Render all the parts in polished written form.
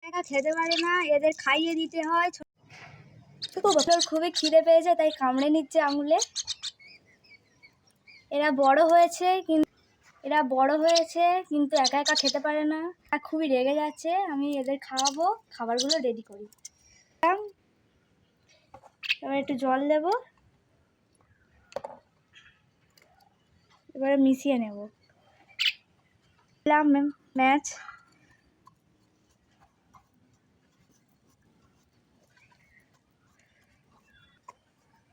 একা খেতে পারে না, এদের খাইয়ে দিতে হয়। খুবই খিদে পেয়েছে তাই কামড়ে নিচ্ছে আঙুলে। এরা বড় হয়েছে কিন্তু একা একা খেতে পারে না। খুবই রেগে যাচ্ছে। আমি এদের খাওয়াবো, খাবারগুলো রেডি করি। এবার একটু জল দেব, এবারে মিশিয়ে নেব। ম্যাচ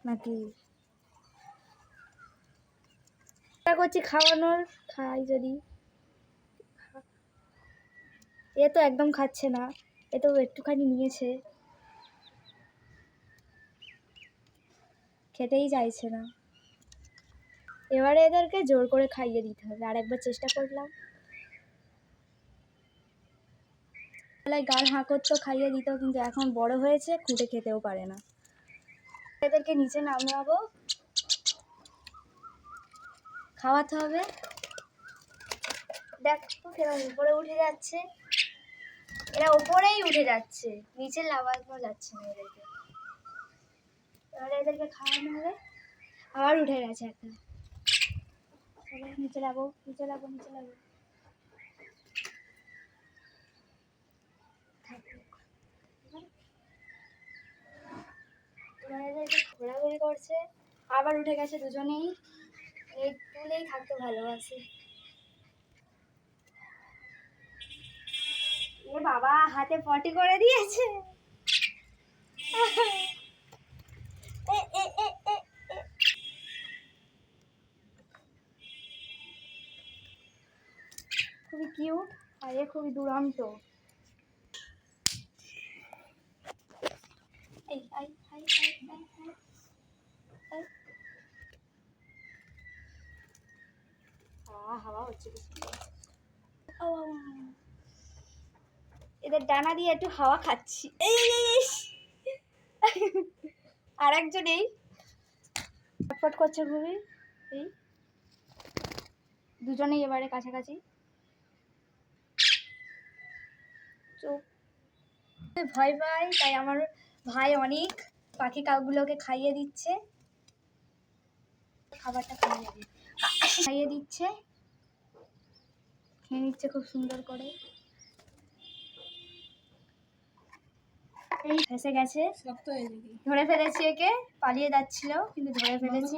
নাকি চেষ্টা করছি খাওয়ানোর, খাই যদি। এ তো একদম খাচ্ছে না, এ তো একটুখানি নিয়েছে, খেতেই চাইছে না। এবারে এদেরকে জোর করে খাইয়ে দিতে হবে। আর একবার চেষ্টা করলাম, গাল হাঁ করতো, খাইয়ে দিত, কিন্তু এখন বড় হয়েছে, খুঁটে খেতেও পারে না। এদেরকে নিচে নামাবো, খাওয়াতে হবে। দেখো এরা উপরে উঠে যাচ্ছে, এরা উপরেই উঠে যাচ্ছে, নিচে নামানো যাচ্ছে না এদেরকে। এবারে এদেরকে খাওয়ানো হবে। আবার উঠে গেছে একটা, নিচে লাবো। ঘোরাঘুরি করছে, আবার উঠে গেছে দুজনেই। এই তুলেই থাকতে ভালোবাসে। এ বাবা, হাতে পটি করে দিয়েছে। খুবই কিউট, আর এ খুবই দুরন্ত। হাওয়া হচ্ছে, এদের ডানা দিয়ে একটু হাওয়া খাচ্ছি। আর একজন এই ফটফট করছে খুবই। এই দুজনেই এবারে কাছাকাছি। চুপ, ভয় পাই, তাই আমার ভাই অনেক পাখি কাকগুলোকে খাইয়ে দিচ্ছে। খাবারটা খাইয়ে দিচ্ছে, খেয়ে নিচ্ছে খুব সুন্দর করে। এই ফেসে গেছে, ধরে ফেলেছি একে। পালিয়ে যাচ্ছিল কিন্তু ধরে ফেলেছি।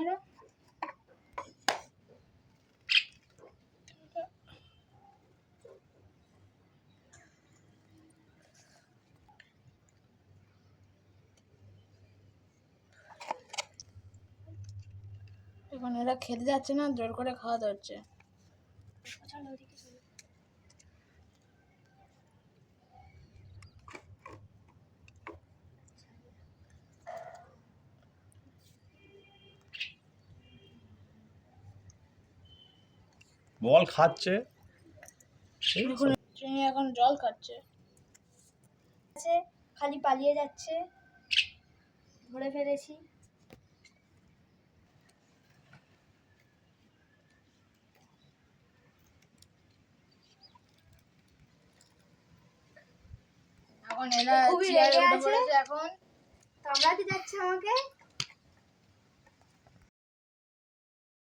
এখন এরা খেতে যাচ্ছে না, জোর করে খাওয়া ধরছে। বল খাচ্ছে, এখন জল খাচ্ছে, খালি পালিয়ে যাচ্ছে, ধরে ফেলেছি। এখন এরা খুবই রেগে আছে, এখন কামড়াতে যাচ্ছে আমাকে।